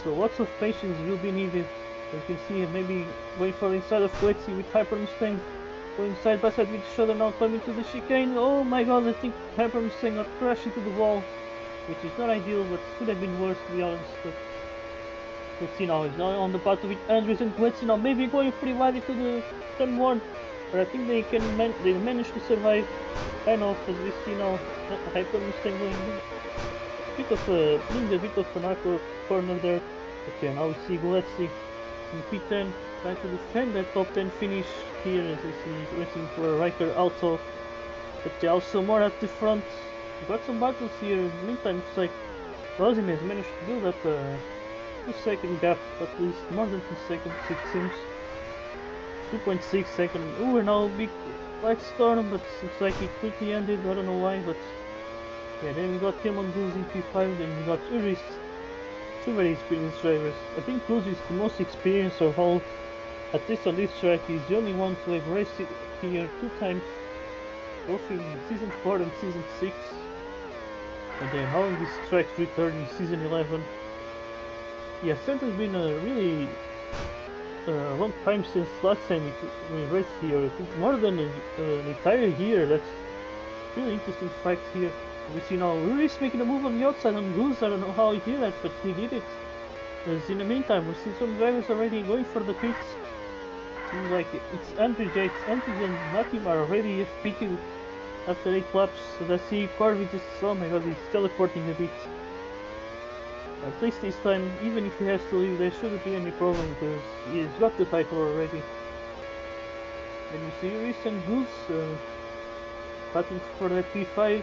so lots of patience will be needed. You can see him maybe going for inside of Quetzi with Hyper Mustang, going side by side with each other now, coming to the chicane. Oh my god, I think Hyper Mustang got crashed into the wall, which is not ideal, but could have been worse to be honest. But let's see now, he's now on the battle with Andres and Quetzi now, maybe going pretty wide into the turn one, but I think they managed to survive. Kind of, as we see now, Hyper Mustang going doing a bit of an awkward corner there. Okay, now we see Guletsy in P10 trying to defend that top 10 finish here, as we see he's racing for a Riker Alto. But also more at the front. We got some battles here. In the meantime, it's like Rosim has managed to build up a 2-second gap, at least more than 2 seconds it seems. 2.6 seconds. Oh, we're now a big light storm, but looks like it quickly ended. I don't know why, but yeah, then we got Tim on Goose in P5, then we got Uris. Two very experienced drivers. I think Goose is the most experienced of all, at least on this track. He's the only one to have raced it here 2 times, both in Season 4 and Season 6. And then how on this track returned in Season 11. Yeah, certainly been a really long time since last time we raced here. I think more than an entire year. That's really interesting fact here. We see now Ruiz making a move on the outside on Goose. I don't know how he did that, but he did it. As in the meantime, we see some drivers already going for the pits. Seems like it's Andrew and Natim are already pitting after 8 laps. And I see Corby just, oh my god, he's teleporting a bit. At least this time, even if he has to leave, there shouldn't be any problem because he's got the title already. Then you see Ruiz and Goose fighting for that P5.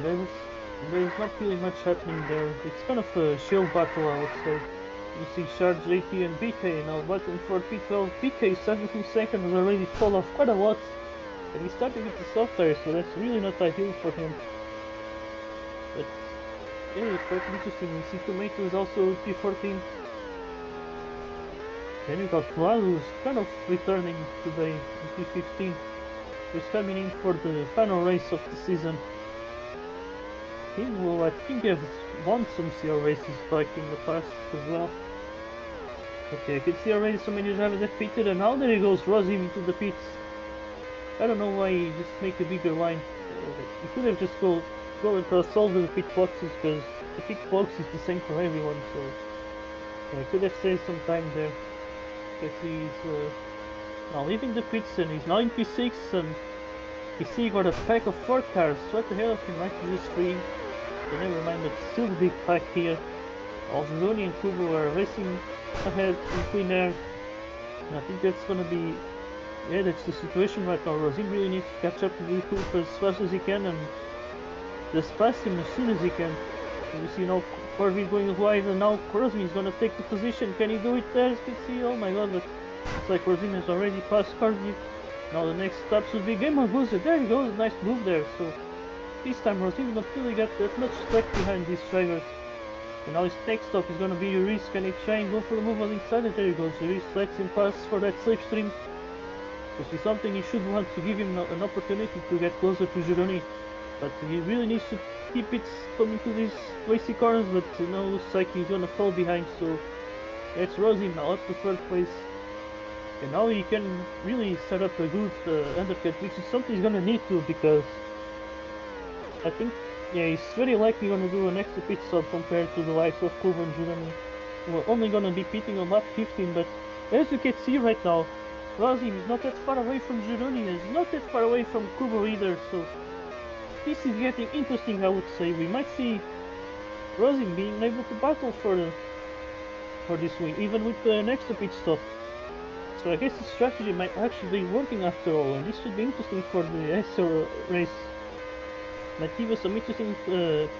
There's not really much happening there. It's kind of a shield battle, I would say. You see Charge, JT and BK now battling for P12. BK starting from second has already fall off quite a lot. And he's starting with the soft tires, so that's really not ideal for him. But yeah, quite interesting. We see Tomatoes also P14. Then we got Vlad, who's kind of returning today in P15. He's coming in for the final race of the season. Him who I think has won some CR races back in the past as well. Okay, I can see already so many drivers have pitted, and now there he goes, Rosim into the pits. I don't know why he just make a bigger line. He could have just go across all the pit boxes, because the pit box is the same for everyone, so yeah, I could have saved some time there. Because he's now leaving the pits, and he's now in P6, and you see he got a pack of 4 cars. What the hell, he might use 3. So never mind, but still the big pack here. Algeroni and Kubo are racing ahead in clean air. And I think that's gonna be, yeah, that's the situation right now. Rosin really needs to catch up to the Kubo as fast as he can and just pass him as soon as he can. So you see now Corby going wide, and now Rosin is gonna take the position. Can he do it there? As you can see, oh my god, but it's like Rosin has already passed Corby. Now the next stops will be Game of Boozer. There he goes, nice move there. So this time Rosin not really got that much slack behind these drivers. And now his next stop is gonna be Uris. Can he try and go for the move on the inside? And there he goes. Uris lets him pass for that slipstream, which is something he should want to give him an opportunity to get closer to Gironi. But he really needs to keep it coming to these racy corners, but now looks like he's gonna fall behind. So that's Rosin now up to 3rd place. And now he can really set up a good undercut, which is something he's gonna need to, because I think, yeah, he's very likely gonna do an extra pit stop compared to the likes of Kubo and Gironi. We're only gonna be pitting on lap 15, but as you can see right now, Rosim is not that far away from Gironi, and he's not that far away from Kubo either, so this is getting interesting, I would say. We might see Rosim being able to battle for this win, even with an extra pit stop. So I guess the strategy might actually be working after all, and this should be interesting for the extra race. Might give us some interesting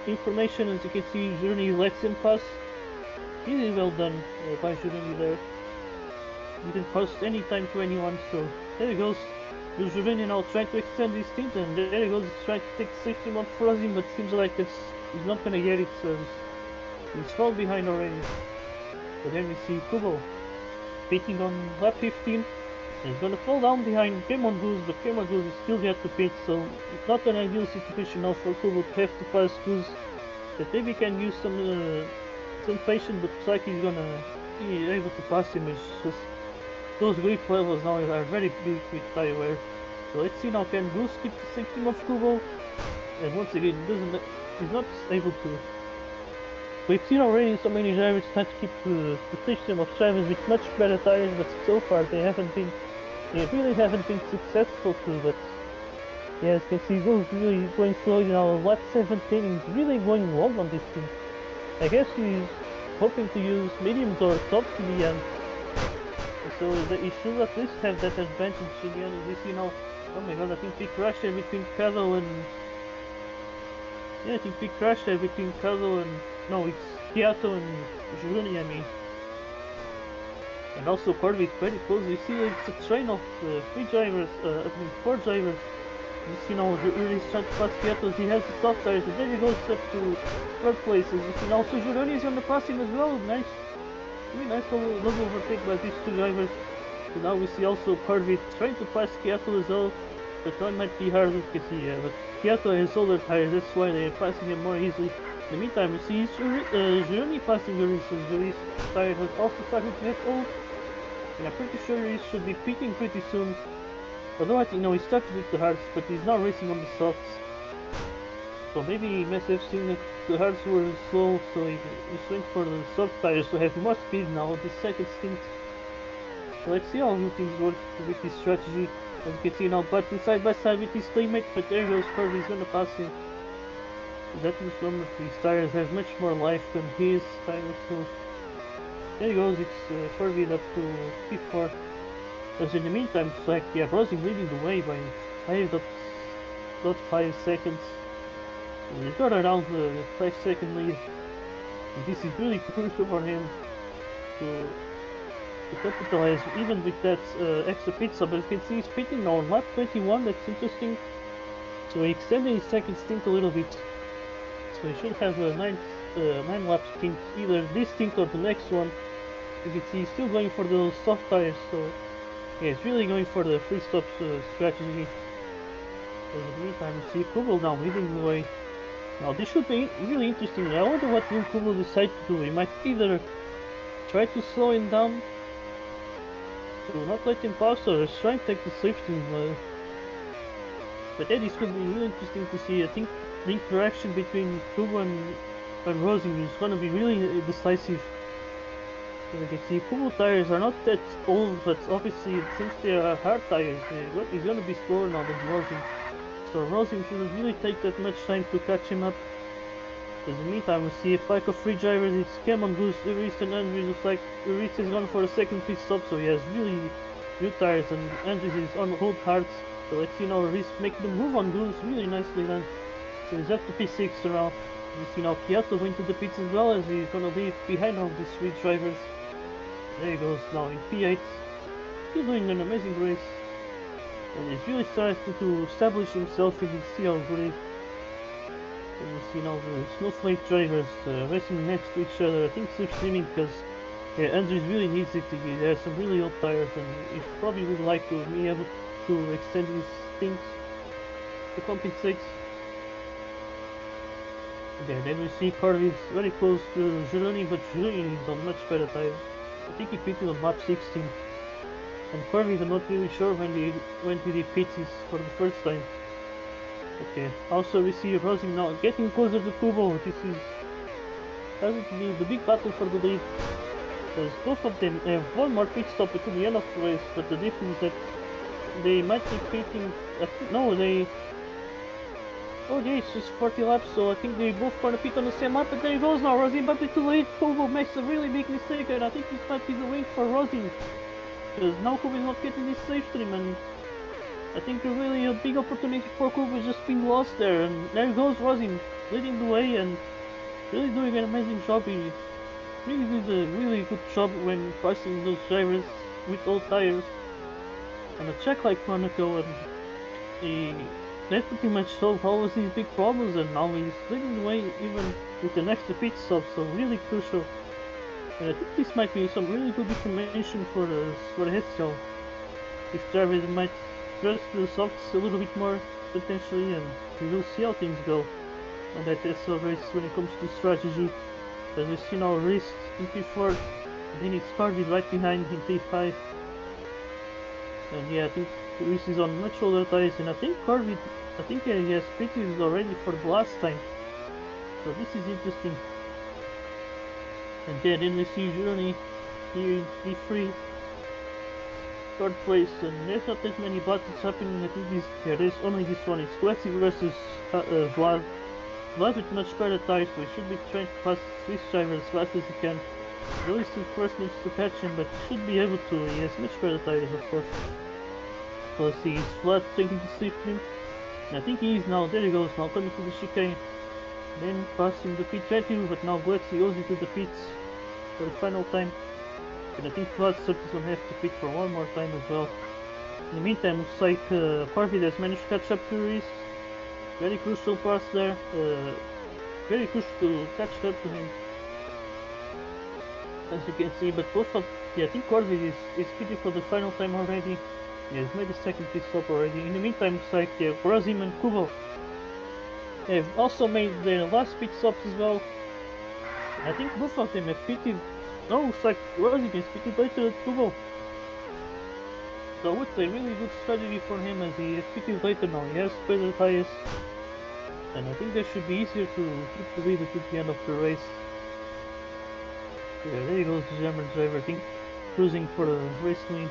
information. As you can see, Journey lets him pass. Really well done by Journeyman there. Didn't cost any time to anyone, so there he goes. Journeyman now trying to extend his stint, and there he goes. He's trying to take the safety mode for him, but seems like he's not gonna get it, so he's fall behind already. But then we see Kubo pitting on lap 15. And he's gonna fall down behind Cameron Goose, but Cameron Goose is still yet to pit, so it's not an ideal situation now for Kubo to have to pass Goose. That maybe can use some patience, but looks like he's gonna be able to pass him. It's just those grip levels now are very big with tire wear. So let's see now, can Goose keep the safety of Kubo? And once again, he's not able to. We've seen already so many drivers trying to keep the system of drivers with much better tires, but so far they really haven't been successful too. But yeah, as you can see, Goose really going slowly now. Lap 17, he's really going long on this thing. I guess he's hoping to use mediums or softs in the end. So he should at least have that advantage in the end. We see now, oh my god, I think we crashed there between KiATO and... Yeah, I think we crashed there between KiATO and... No, it's KiATO and Journey, I mean. And also Corvette very close. You see it's a train of 3 drivers, I mean 4 drivers. You see now Journey is trying to pass KiATO, he has the soft tires, and then he goes up to 3rd place. And you see now also Journey is on the passing as well. Nice. Really nice little overtake by these 2 drivers. So now we see also Corvette trying to pass KiATO as well. But now it might be hard to see, but KiATO has older tires, that's why they're passing him more easily. In the meantime, we see Journey passing Journey, so Journey's tire has also started to get old. And I'm pretty sure he should be peaking pretty soon. Although I think, no, he started with the hards, but he's now racing on the softs. So maybe he must have seen that the hards were slow, so he went for the soft tires to have more speed now on the second stint. So let's see how things work with this strategy. As you can see now, battling side by side with his teammate, but there goes Corby, he's gonna pass him. That means some of these tires have much more life than his tires, so there he goes, it's Corby up to P4. As in the meantime, it's like, yeah, Rosing leading the way by 5.5 seconds. He's got around the 5-second lead. And this is really crucial for him to capitalize even with that extra pit stop. As you can see, he's pitting now on lap 21, that's interesting. So he extended his second stint a little bit. So he should have a 9 lap stint, either this stint or the next one. You can see he's still going for those soft tires, so yeah, he's really going for the free stops strategy. So in the meantime, we see Kubo now leading the way. Now this should be really interesting. I wonder what will Kubo decide to do. He might either try to slow him down to not let him pass, or try to take the safety. But yeah, this could be really interesting to see. I think the interaction between Kubo and Rosing is going to be really decisive. As you can see, Kubo tires are not that old, but obviously since they are hard tires, he's going to be slower now than Rosing. So Rosing shouldn't really take that much time to catch him up. In the meantime, we see a pack of 3 drivers. It's Cameron Goose, Uris, and Andrews. Looks like Uris is gone for a second pit stop, so he has really good tires, and Andrews is on hold hards. So let's see now Uris making the move on Goose, really nicely done. So he's up to P6 now. We see now KiATO going to the pits as well, as he's gonna leave behind all these 3 drivers. There he goes now in P8. He's doing an amazing race. And he's really starting to establish himself in the CL grid. And you see now the snowflake drivers racing next to each other. I think slipstreaming because Andrews really needs it. He has some really old tires, and he probably would like to be able to extend his stints to compensate. Yeah, then we see Corby is very close to Journey, but Journey is on much better tires. I think he pitted on lap 16. And Corby, I'm not really sure when did he pit his for the first time. Okay, also we see Rosing now getting closer to Kubo. This is starting to be the big battle for the lead. Because both of them have one more pit stop to the end of the race, but the difference is that they might be pitting... Oh yeah, it's just 40 laps, so I think they both gonna pit on the same lap, but there he goes now, Rosing might be too late. Kubo makes a really big mistake, and I think this might be the win for Rosing. Because now Kubo is not getting this safe stream, and I think a big opportunity for Kubo is just being lost there. And there goes Rosing leading the way and really doing an amazing job here. really did a really good job when passing those drivers with old tires on a track like Monaco, and that pretty much solved all of these big problems, and now he's leading the way even with an extra pit stop, so really crucial. And I think this might be some really good information for Heskel. If drivers might trust the softs a little bit more potentially, and we will see how things go on that SL race when it comes to strategy. As we see now, race in P4, then it's Carvey right behind in P5. And yeah, I think Reese is on much older tires, and I think Corby, he has pitted already for the last time. So this is interesting. And yeah, then we see Journey here in P3, third place, and there's not that many battles happening. I think there's only this one. It's Classic versus Vlad. Vlad with much better tires, so he should be trying to pass Swiss driver as fast as he can. Really still first needs to catch him, but he should be able to. He has much better tires, of course. So let's see, is Vlad taking the slip him? And I think he is now. There he goes, now coming to the chicane. Then passing the pit retinue, but now Glexi goes into the pits for the final time. And I think Vlad is gonna have to pit for one more time as well. In the meantime, looks like Corvid has managed to catch up to Reese. Very crucial pass there. Very crucial to catch up to him, as you can see. But both of, I think Corvid is pitted for the final time already. Yeah, he's made the second pit stop already. In the meantime, looks like Brazim and Kubo have also made their last pit stops as well. I think both of them have pitted. No, looks like Brazim is pitted later than Kubo. So I would say really good strategy for him, as he has pitted later now. He has better tires, and I think that should be easier to keep the lead to the end of the race. Yeah, there goes the German driver, I think, cruising for the race win.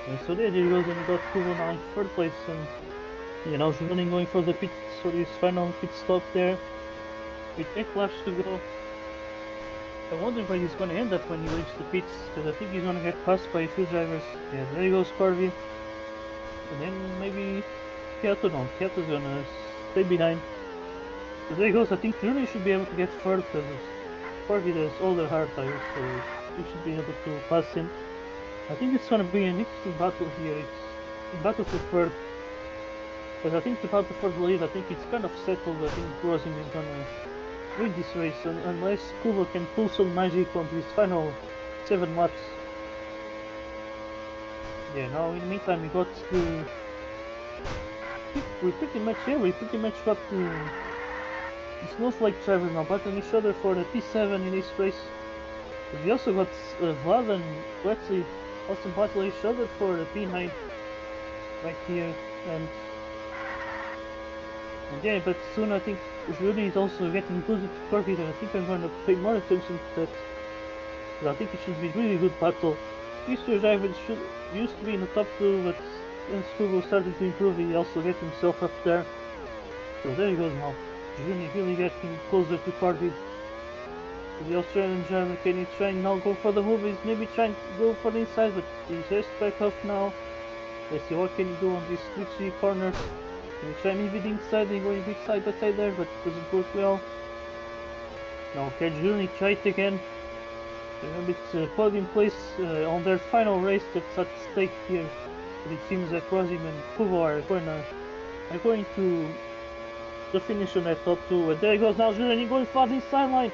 And so there he goes, and we got Kubo now in third place, and you know, running going for the pits for his final pit stop there, with 8 laps to go. I wonder where he's going to end up when he leaves the pits, because I think he's going to get passed by a few drivers. Yeah, there goes Corby, and then maybe KiATO. No, KiATO's going to stay behind. So there he goes. I think Journey should be able to get third, because Corby has older hard tires, so he should be able to pass him. I think it's going to be an interesting battle here. It's a battle for third. But I think the battle for the lead, I think it's kind of settled. I think Rosim is going to win this race, unless Kubo can pull some magic on these final 7 laps. Yeah, now in the meantime we got the... We pretty much got the Snowflake drivers now battling each other for the P7 in this race. But we also got Vlad and Wesley also battle each other for the P9 right here, and yeah, but soon I think Jury is also getting closer to Corby, and I think I'm going to pay more attention to that, because I think it should be a really good battle. These two drivers used to be in the top 2, but since Kubo started to improve, he also get himself up there. So there he goes now. Jury really getting closer to Corby. The Australian driver, can he try and now go for the movies? Maybe trying to go for the inside, but he's just back off now. Let's see what can he do on these glitchy corners. Can he try maybe the inside and going a bit side by side there, but it doesn't work well. Now can Journey try it again? Remember, it's a podium place on their final race that's at stake here. But it seems that Rosim and Kubo are going to finish on that top 2. And there he goes now, Journey going far inside line.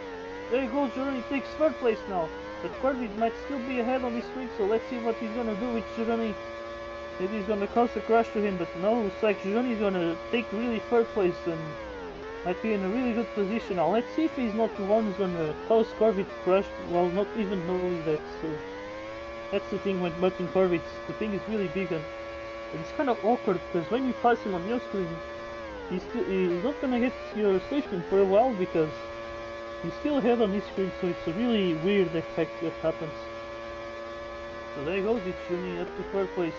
There he goes, Journey takes third place now. But Corby might still be ahead on this streak, so let's see what he's gonna do with Journey. Maybe he's gonna cause a crash to him, but no, looks like Journey is gonna take really third place and might be in a really good position. Now let's see if he's not the one who's gonna cause Corby to crash while not even knowing that. So that's the thing when matching Corby. The thing is really big, and it's kind of awkward because when you pass him on your screen, he's not gonna get your station for a while because he's still ahead on his screen. So it's a really weird effect that happens. So there goes, it's Journey up to third place.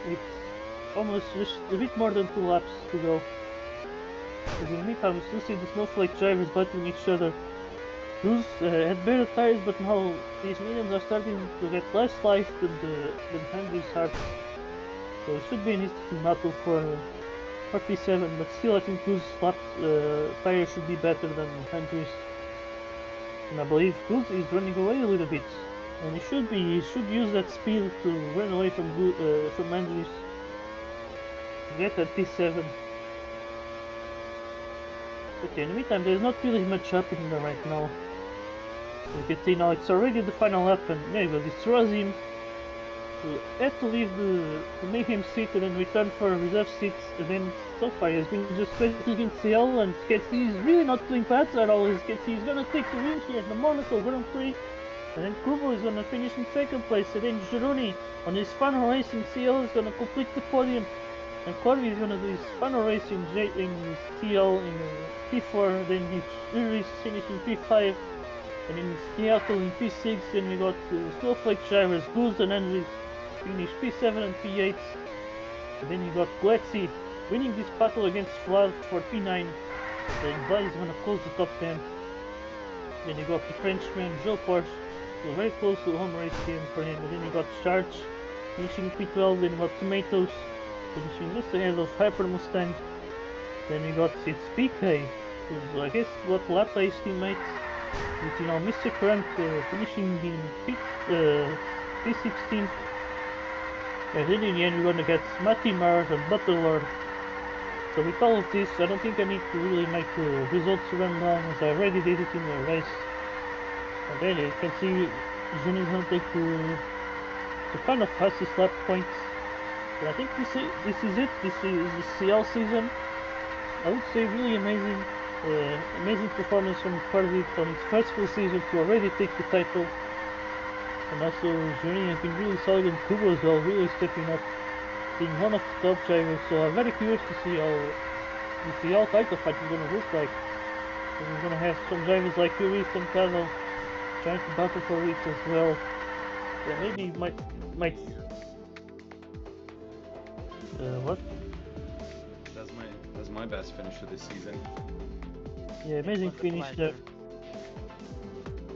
It's almost just a bit more than 2 laps to go. As in the meantime, we still see the Snowflake drivers battling each other. Cruz had better tires, but now these mediums are starting to get less life than Henry's hards. So it should be an interesting battle for P7, but still I think Cruz's tire should be better than Henry's. And I believe Guz is running away a little bit. And he should use that speed to run away from Andrews. Get at P7. Okay, in the meantime, there's not really much happening there right now. You can see now it's already the final lap, and there you go, destroys him. He had to leave the Mayhem seat and then return for reserve seats, and then so far he's been just waiting in CL, and you can see he's really not doing bad at all. As you can see, he's gonna take the win here at the Monaco Grand Prix, and then Kubo is gonna finish in second place, and then Gironi on his final race in CL is gonna complete the podium. And Corby is gonna do his final race in CL in P4, then he's finishing P5, and in KiATO in P6, then we got Snowflake drivers, Goose and Andrews finish P7 and P8, and then you got Glexi winning this battle against Vlad for P9, then Vlad is gonna close the top 10, then you got the Frenchman Joe Porsche, so very close to home race game for him, and then you got Charge finishing P12, then you got Tomatoes finishing just ahead of Hyper Mustang. Then we got its PK, who's I guess what Lata is teammate. With Mr. Current finishing in P16. And then in the end we're gonna get Matty Mars and Butterlord. So with all of this, I don't think I need to really make the results run down as I already did it in the race. And then you can see Journey's gonna take the kind of fastest lap points. But I think this is it. This is the CL season. I would say really amazing performance from Corvid on his first full season to already take the title. And also Journey has been really solid, and Kubo as well, really stepping up, being one of the top drivers. So I'm very curious to see how the CL title fight is going to look like. And we're going to have some drivers like Yuri and Kazo trying to battle for it as well. Yeah, maybe might what? That's my best finish of this season. Yeah, amazing finish there. Pleasure.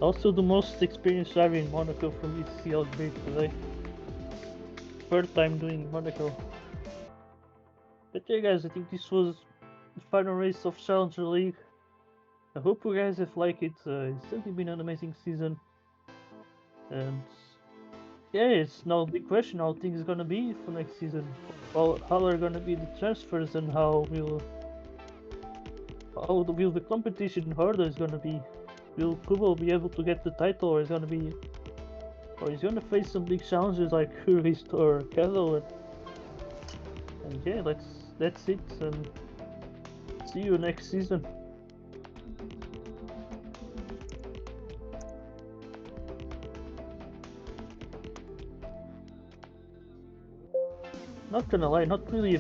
Also the most experienced driver in Monaco from this CL grid today. Third time doing Monaco. But yeah guys, I think this was the final race of Challenger League. I hope you guys have liked it. It's certainly been an amazing season. And yeah, it's now a big question how things are gonna be for next season. How are gonna be the transfers, and how will the competition harder is gonna be? Will Kubo be able to get the title, or is gonna face some big challenges like Hurist or Kazo? And yeah, that's it, and see you next season. Not gonna lie, not really